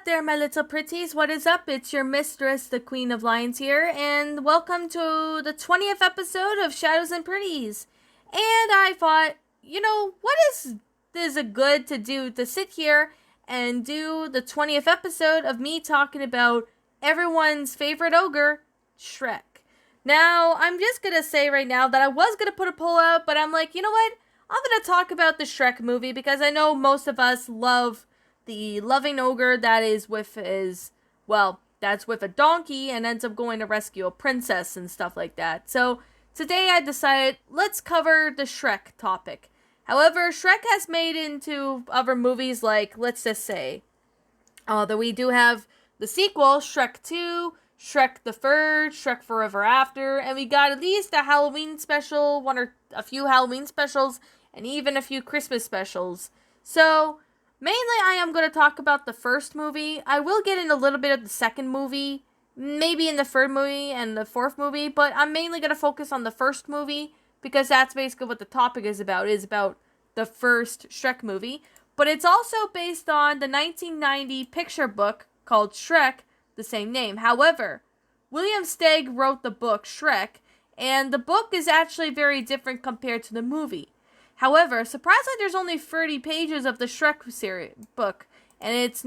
there, my little pretties? What is up? It's your mistress, the Queen of Lions here, and welcome to the 20th episode of Shadows and Pretties. And I thought, what is it good to do to sit here and do the 20th episode of me talking about everyone's favorite ogre, Shrek. Now, I'm just gonna say right now that I was gonna put a poll out, but I'm like, you know what? I'm gonna talk about the Shrek movie because I know most of us love the loving ogre that is with that's with a donkey and ends up going to rescue a princess and stuff like that. So today I decided let's cover the Shrek topic. However, Shrek has made into other movies like, let's just say, that we do have the sequel, Shrek 2, Shrek the Third, Shrek Forever After, and we got at least a Halloween special, one or a few Halloween specials, and even a few Christmas specials. So mainly, I am going to talk about the first movie. I will get in a little bit of the second movie, maybe in the third movie and the fourth movie, but I'm mainly going to focus on the first movie because that's basically what the topic is about the first Shrek movie. But it's also based on the 1990 picture book called Shrek, the same name. However, William Steig wrote the book Shrek, and the book is actually very different compared to the movie. However, surprisingly, there's only 30 pages of the Shrek series book, and it's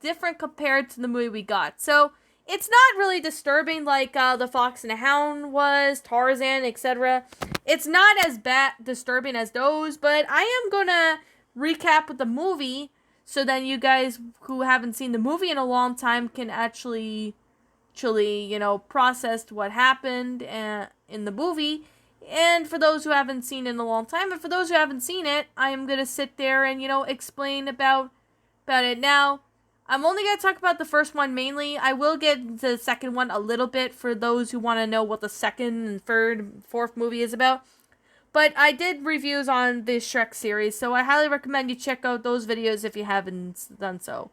different compared to the movie we got. So it's not really disturbing like the Fox and the Hound was, Tarzan, etc. It's not as disturbing as those, but I am gonna recap with the movie so then you guys who haven't seen the movie in a long time can actually process what happened in the movie. And for those who haven't seen it in a long time, and for those who haven't seen it, I am going to sit there and, explain about it. Now, I'm only going to talk about the first one mainly. I will get into the second one a little bit for those who want to know what the second and third and fourth movie is about. But I did reviews on the Shrek series, so I highly recommend you check out those videos if you haven't done so.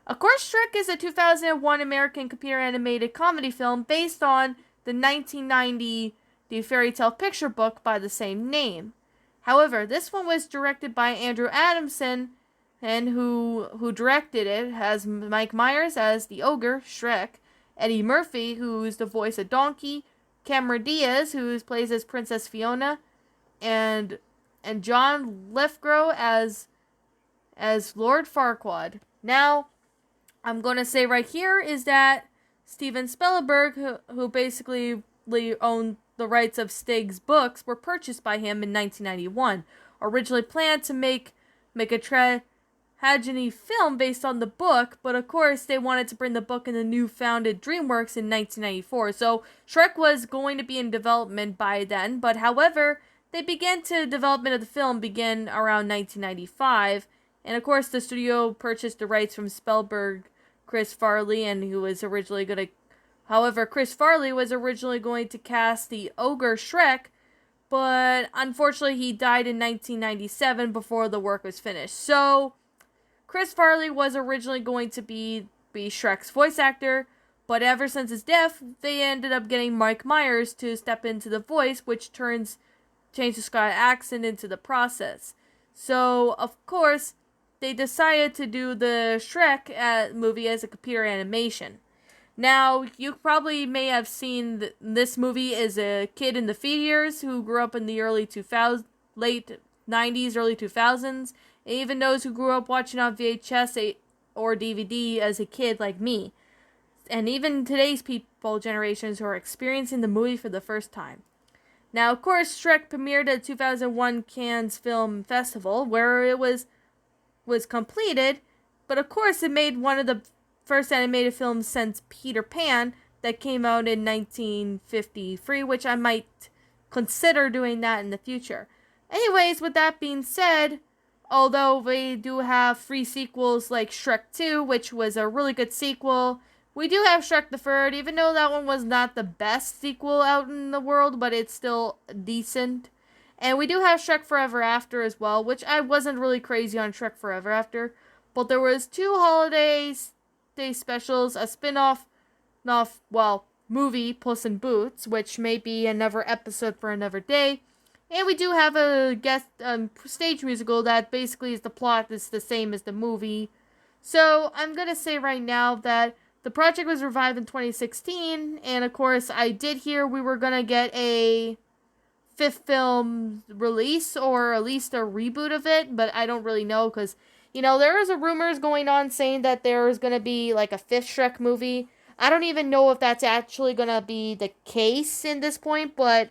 Of course, Shrek is a 2001 American computer animated comedy film based on the 1990 the fairy tale picture book by the same name. However, this one was directed by Andrew Adamson, and who directed it has Mike Myers as the ogre, Shrek, Eddie Murphy, who's the voice of Donkey, Cameron Diaz, who plays as Princess Fiona, and John Lithgow as Lord Farquaad. Now, I'm going to say right here is that Steven Spielberg, who basically owned the rights of Stig's books, were purchased by him in 1991. Originally planned to make a tragedy film based on the book, but of course they wanted to bring the book in the new founded DreamWorks in 1994. So Shrek was going to be in development by then, but however, development of the film began around 1995, and of course the studio purchased the rights from Spielberg, Chris Farley, and However, Chris Farley was originally going to cast the ogre Shrek, but unfortunately he died in 1997 before the work was finished. So, Chris Farley was originally going to be Shrek's voice actor, but ever since his death, they ended up getting Mike Myers to step into the voice, which changed the Scottish accent into the process. So, of course, they decided to do the Shrek movie as a computer animation. Now, you probably may have seen this movie as a kid in the feed years who grew up in the late 90s, early 2000s, and even those who grew up watching on VHS or DVD as a kid like me. And even today's generations who are experiencing the movie for the first time. Now, of course, Shrek premiered at 2001 Cannes Film Festival, where it was completed, but of course it made one of the first animated film since Peter Pan that came out in 1953, which I might consider doing that in the future. Anyways, with that being said, although we do have free sequels like Shrek 2, which was a really good sequel, we do have Shrek the Third, even though that one was not the best sequel out in the world, but it's still decent. And we do have Shrek Forever After as well, which I wasn't really crazy on Shrek Forever After, but there was 2 holidays specials, a spin-off movie, Puss in Boots, which may be another episode for another day, and we do have a guest stage musical that basically is the plot is the same as the movie, So I'm going to say right now that the project was revived in 2016, and of course, I did hear we were going to get a fifth film release or at least a reboot of it, but I don't really know because, there is a rumors going on saying that there's going to be like a fifth Shrek movie. I don't even know if that's actually going to be the case in this point, but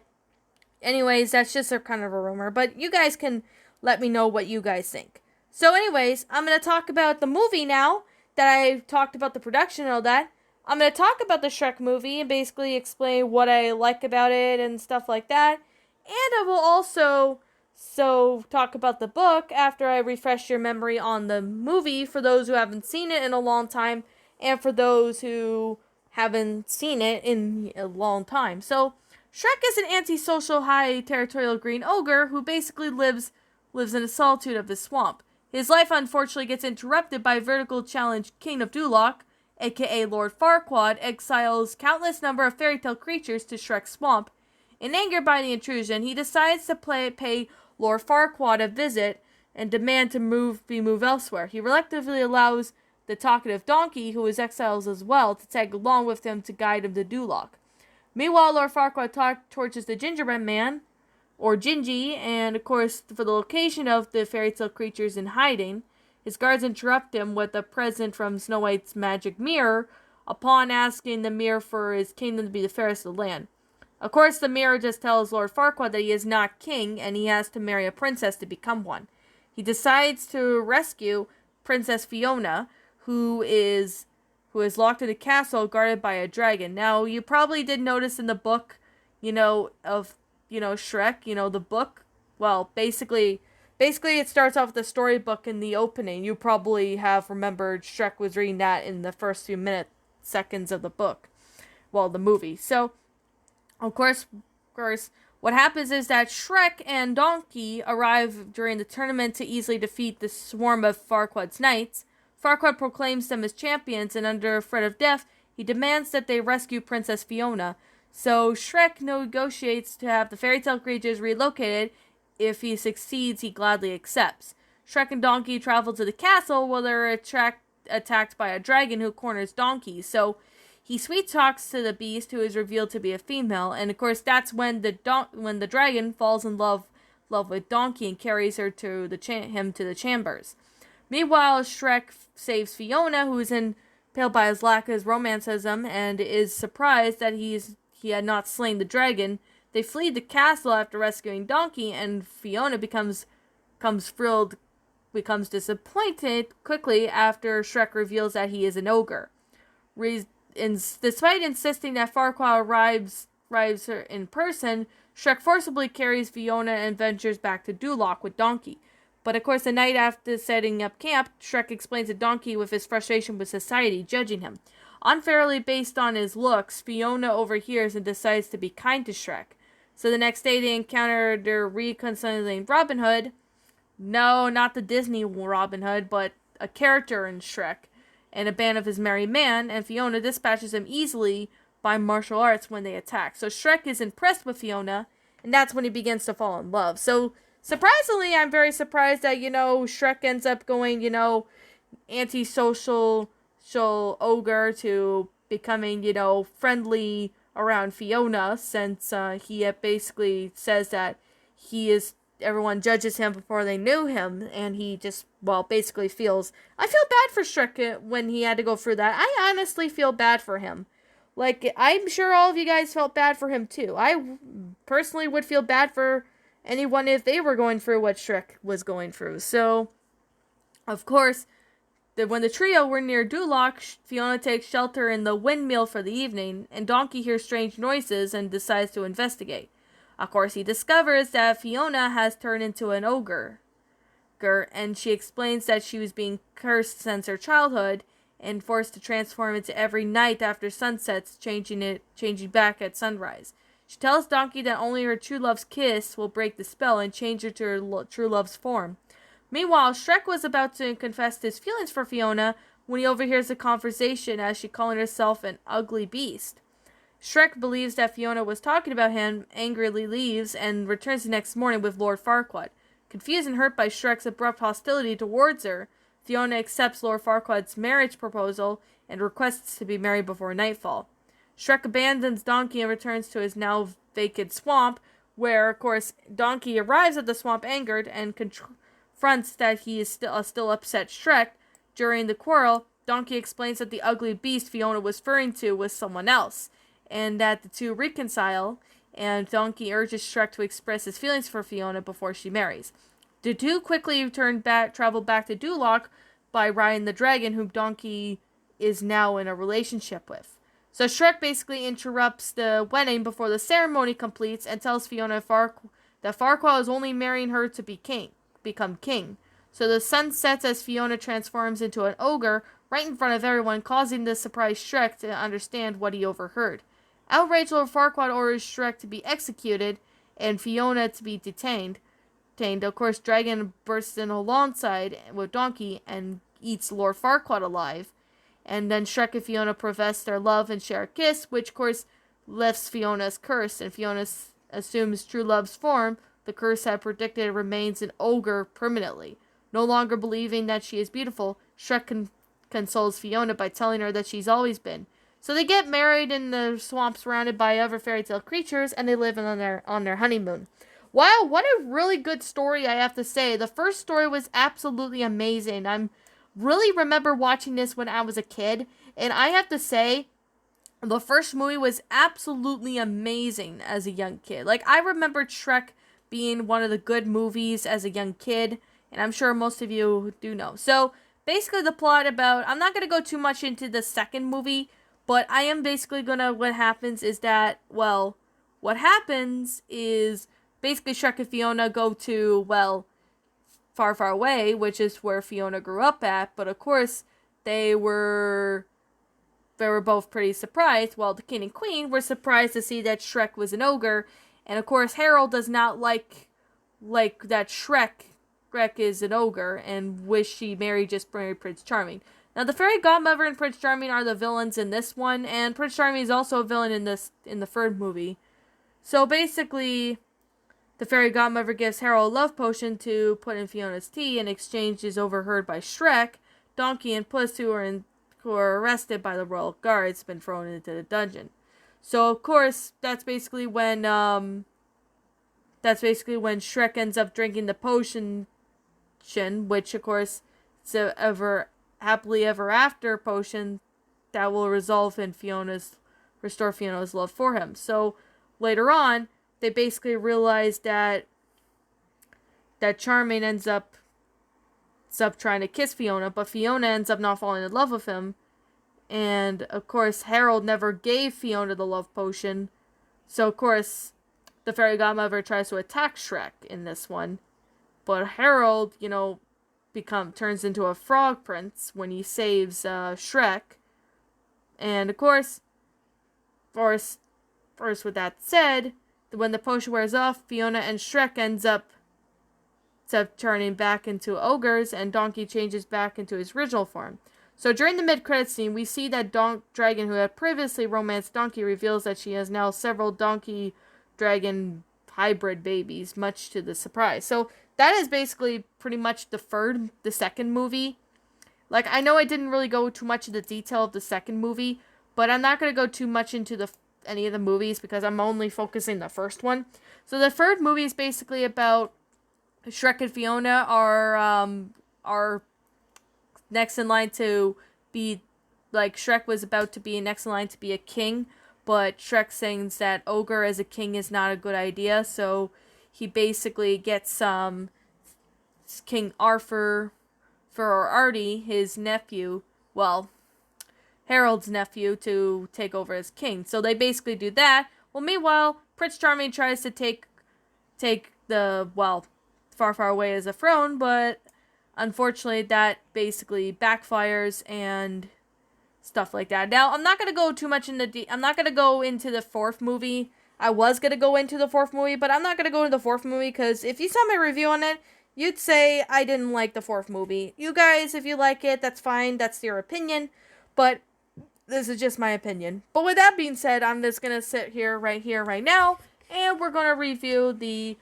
anyways, that's just a kind of a rumor. But you guys can let me know what you guys think. So anyways, I'm going to talk about the movie now that I talked about the production and all that. I'm going to talk about the Shrek movie and basically explain what I like about it and stuff like that. And I will also talk about the book after I refresh your memory on the movie for those who haven't seen it in a long time and for those who haven't seen it in a long time. So Shrek is an antisocial, high-territorial green ogre who basically lives in the solitude of the swamp. His life unfortunately gets interrupted by vertical challenge King of Duloc, aka Lord Farquaad, exiles countless number of fairy tale creatures to Shrek's swamp. In anger by the intrusion, he decides to pay Lord Farquaad a visit and demand to be moved elsewhere. He reluctantly allows the talkative donkey, who is exiled as well, to tag along with him to guide him to Duloc. Meanwhile, Lord Farquaad torches the gingerbread man, or Gingy, and of course, for the location of the fairy tale creatures in hiding. His guards interrupt him with a present from Snow White's magic mirror, upon asking the mirror for his kingdom to be the fairest of the land. Of course, the mirror just tells Lord Farquaad that he is not king, and he has to marry a princess to become one. He decides to rescue Princess Fiona, who is locked in a castle guarded by a dragon. Now, you probably did notice in the book, of Shrek, the book. Well, basically it starts off with the storybook in the opening. You probably have remembered Shrek was reading that in the first few seconds of the book. Well, the movie. So, of course, what happens is that Shrek and Donkey arrive during the tournament to easily defeat the swarm of Farquaad's knights. Farquaad proclaims them as champions, and under threat of death, he demands that they rescue Princess Fiona. So Shrek negotiates to have the fairy tale creatures relocated. If he succeeds, he gladly accepts. Shrek and Donkey travel to the castle where they're attacked by a dragon who corners Donkey. So he sweet talks to the beast, who is revealed to be a female, and of course that's when the dragon falls in love with Donkey and carries her to him to the chambers. Meanwhile, Shrek saves Fiona, who is impaled by his lack of romanticism, and is surprised that he had not slain the dragon. They flee the castle after rescuing Donkey, and Fiona becomes disappointed quickly after Shrek reveals that he is an ogre. Despite insisting that Farquaad arrives her in person, Shrek forcibly carries Fiona and ventures back to Duloc with Donkey. But of course, the night after setting up camp, Shrek explains to Donkey with his frustration with society judging him. Unfairly based on his looks, Fiona overhears and decides to be kind to Shrek. So the next day they encounter their reconciling Robin Hood. No, not the Disney Robin Hood, but a character in Shrek, and a band of his merry men, and Fiona dispatches them easily by martial arts when they attack. So Shrek is impressed with Fiona, and that's when he begins to fall in love. So surprisingly, I'm very surprised that, Shrek ends up going, antisocial ogre to becoming, friendly around Fiona, since he basically says that everyone judges him before they knew him, and he just, basically I feel bad for Shrek when he had to go through that. I honestly feel bad for him. Like, I'm sure all of you guys felt bad for him too. I personally would feel bad for anyone if they were going through what Shrek was going through. So, of course, when the trio were near Duloc, Fiona takes shelter in the windmill for the evening, and Donkey hears strange noises and decides to investigate. Of course, he discovers that Fiona has turned into an ogre, and she explains that she was being cursed since her childhood and forced to transform into every night after sunsets, changing back at sunrise. She tells Donkey that only her true love's kiss will break the spell and change her to her true love's form. Meanwhile, Shrek was about to confess his feelings for Fiona when he overhears a conversation as she calling herself an ugly beast. Shrek believes that Fiona was talking about him, angrily leaves, and returns the next morning with Lord Farquaad. Confused and hurt by Shrek's abrupt hostility towards her, Fiona accepts Lord Farquaad's marriage proposal and requests to be married before nightfall. Shrek abandons Donkey and returns to his now vacant swamp, where, of course, Donkey arrives at the swamp angered and confronts that he is still upset Shrek. During the quarrel, Donkey explains that the ugly beast Fiona was referring to was someone else, and that the two reconcile, and Donkey urges Shrek to express his feelings for Fiona before she marries. The two quickly travel back to Duloc by riding the dragon, whom Donkey is now in a relationship with. So Shrek basically interrupts the wedding before the ceremony completes and tells Fiona that Farquaad is only marrying her to become king. So the sun sets as Fiona transforms into an ogre right in front of everyone, causing the surprised Shrek to understand what he overheard. Outraged, Lord Farquaad orders Shrek to be executed and Fiona to be detained. Of course, Dragon bursts in alongside with Donkey and eats Lord Farquaad alive. And then Shrek and Fiona profess their love and share a kiss, which, of course, lifts Fiona's curse. And Fiona assumes true love's form. The curse had predicted remains an ogre permanently. No longer believing that she is beautiful, Shrek consoles Fiona by telling her that she's always been. So they get married in the swamp surrounded by other fairy tale creatures, and they live on their honeymoon. Wow, what a really good story, I have to say. The first story was absolutely amazing. I'm really remember watching this when I was a kid, and I have to say, the first movie was absolutely amazing as a young kid. Like, I remember Shrek being one of the good movies as a young kid, and I'm sure most of you do know. So, basically the plot I'm not going to go too much into the second movie, but I am basically what happens is that, what happens is, basically Shrek and Fiona go to, far, far away, which is where Fiona grew up at, but of course, they were both pretty surprised. Well, the king and queen were surprised to see that Shrek was an ogre, and of course, Harold does not like that Shrek is an ogre, and wish she married Prince Charming. Now, the fairy godmother and Prince Charming are the villains in this one, and Prince Charming is also a villain in the third movie. So basically, the fairy godmother gives Harold a love potion to put in Fiona's tea, and exchange is overheard by Shrek. Donkey and Puss, who are arrested by the royal guards, been thrown into the dungeon. So of course, that's basically when Shrek ends up drinking the potion, which of course is a happily ever after potion that will restore Fiona's love for him. So later on, they basically realize that Charming ends up trying to kiss Fiona, but Fiona ends up not falling in love with him. And of course, Harold never gave Fiona the love potion. So of course, the fairy godmother tries to attack Shrek in this one. But Harold, turns into a frog prince when he saves Shrek. And of course, first with that said, when the potion wears off, Fiona and Shrek ends up turning back into ogres, and Donkey changes back into his original form. So during the mid-credits scene, we see that Dragon, who had previously romanced Donkey, reveals that she has now several Donkey-Dragon hybrid babies, much to the surprise. So that is basically pretty much the second movie. Like, I know I didn't really go too much into the detail of the second movie, but I'm not going to go too much into any of the movies because I'm only focusing on the first one. So the third movie is basically about Shrek and Fiona are next in line to be, Shrek was about to be next in line to be a king, but Shrek thinks that Ogre as a king is not a good idea, so he basically gets King Arthur for Artie, his nephew, Harold's nephew, to take over as king. So they basically do that. Well, meanwhile, Prince Charming tries to take the, far, far away as a throne, but unfortunately that basically backfires and stuff like that. Now, I'm not going to go too much I'm not going to go into the fourth movie. I was going to go into the fourth movie, but I'm not going to go into the fourth movie because if you saw my review on it, you'd say I didn't like the fourth movie. You guys, if you like it, that's fine. That's your opinion. But this is just my opinion. But with that being said, I'm just going to sit right now, and we're going to review the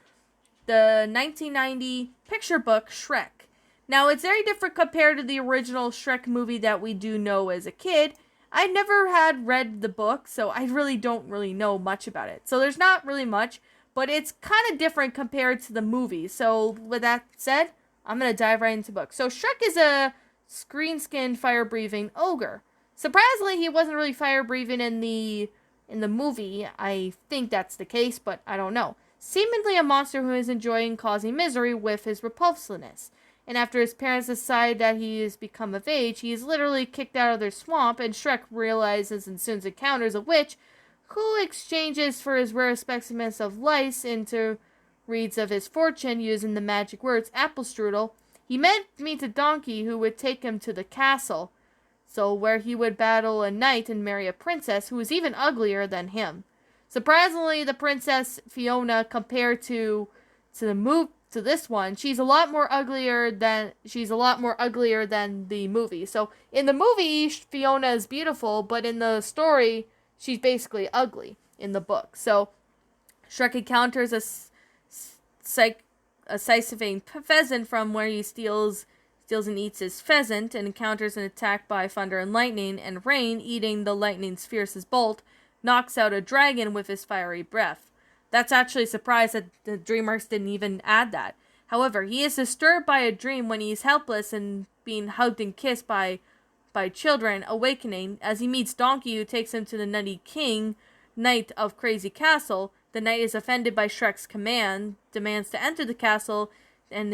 1990 picture book Shrek. Now, it's very different compared to the original Shrek movie that we do know as a kid. I never had read the book, so I really don't really know much about it. So there's not really much, but it's kind of different compared to the movie. So with that said, I'm going to dive right into the book. So Shrek is a green-skinned, fire-breathing ogre. Surprisingly, he wasn't really fire-breathing in the movie. I think that's the case, but I don't know. Seemingly a monster who is enjoying causing misery with his repulsiveness. And after his parents decide that he has become of age, he is literally kicked out of their swamp, and Shrek realizes and soon encounters a witch who exchanges for his rare specimens of lice into reads of his fortune using the magic words apple strudel. He meets a donkey who would take him to the castle, so where he would battle a knight and marry a princess who was even uglier than him. Surprisingly, the Princess Fiona, compared to this one, she's a lot more uglier than the movie. So in the movie, Fiona is beautiful, but in the story, she's basically ugly in the book. So Shrek encounters a scything pheasant from where he steals and eats his pheasant, and encounters an attack by thunder and lightning, and rain, eating the lightning's fiercest bolt, knocks out a dragon with his fiery breath. That's actually a surprise that the DreamWorks didn't even add that. However, he is disturbed by a dream when he is helpless and being hugged and kissed by children, awakening as he meets Donkey, who takes him to the Nutty King, Knight of Crazy Castle. The knight is offended by Shrek's command, demands to enter the castle, and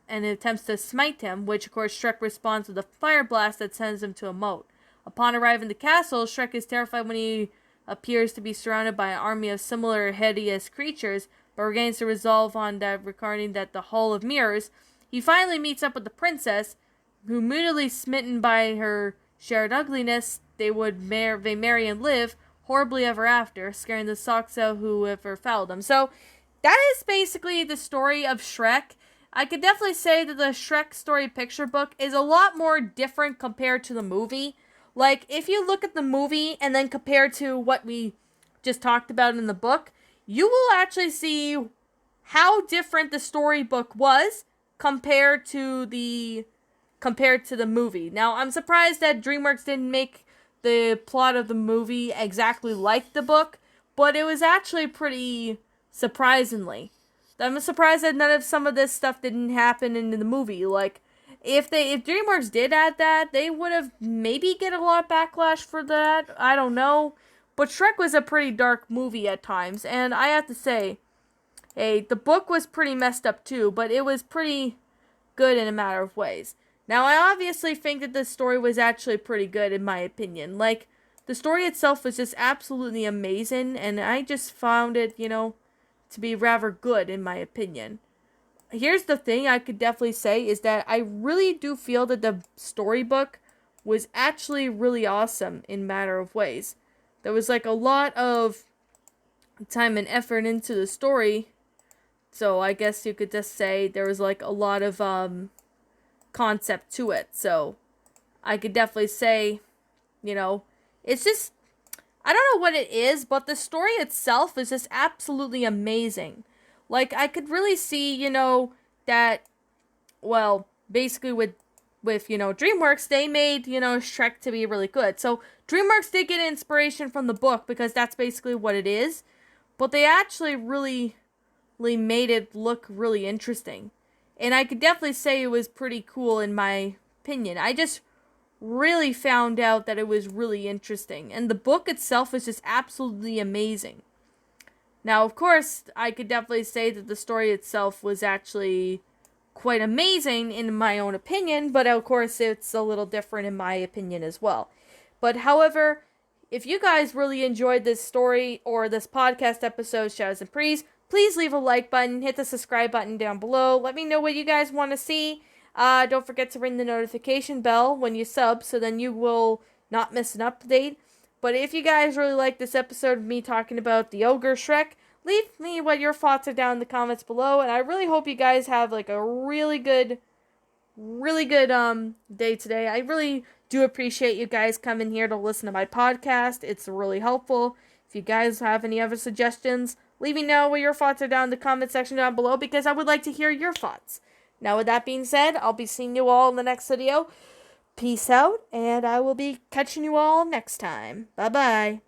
attempts to smite him, which of course Shrek responds with a fire blast that sends him to a moat. Upon arriving at the castle, Shrek is terrified when he appears to be surrounded by an army of similar hideous creatures, but regains the resolve on that regarding that the Hall of Mirrors. He finally meets up with the princess, who, immediately smitten by her shared ugliness, they marry and live horribly ever after, scaring the socks out whoever fouled them. So that is basically the story of Shrek. I could definitely say that the Shrek story picture book is a lot more different compared to the movie. Like, if you look at the movie and then compare to what we just talked about in the book, you will actually see how different the storybook was compared to the movie. Now, I'm surprised that DreamWorks didn't make the plot of the movie exactly like the book, but it was actually pretty surprisingly. I'm surprised that none of some of this stuff didn't happen in the movie. Like, if DreamWorks did add that, they would have maybe get a lot of backlash for that. I don't know. But Shrek was a pretty dark movie at times, and I have to say, hey, the book was pretty messed up too, but it was pretty good in a matter of ways. Now, I obviously think that the story was actually pretty good in my opinion. Like, the story itself was just absolutely amazing, and I just found it, to be rather good in my opinion. Here's the thing I could definitely say is that I really do feel that the storybook was actually really awesome in a matter of ways. There was like a lot of time and effort into the story, so I guess you could just say there was like a lot of concept to it. So I could definitely say, it's just, I don't know what it is, but the story itself is just absolutely amazing. Like, I could really see, that, well, basically with DreamWorks, they made, Shrek to be really good. So, DreamWorks did get inspiration from the book, because that's basically what it is. But they actually really made it look really interesting. And I could definitely say it was pretty cool in my opinion. I just really found out that it was really interesting. And the book itself is just absolutely amazing. Now, of course, I could definitely say that the story itself was actually quite amazing in my own opinion, but of course it's a little different in my opinion as well. But however, if you guys really enjoyed this story or this podcast episode, Shadows and Pretties, please leave a like button, hit the subscribe button down below. Let me know what you guys want to see. Don't forget to ring the notification bell when you sub, so then you will not miss an update. But if you guys really like this episode of me talking about the Ogre Shrek, leave me what your thoughts are down in the comments below. And I really hope you guys have like a really good day today. I really do appreciate you guys coming here to listen to my podcast. It's really helpful. If you guys have any other suggestions, leave me know what your thoughts are down in the comment section down below, because I would like to hear your thoughts. Now, with that being said, I'll be seeing you all in the next video. Peace out, and I will be catching you all next time. Bye-bye.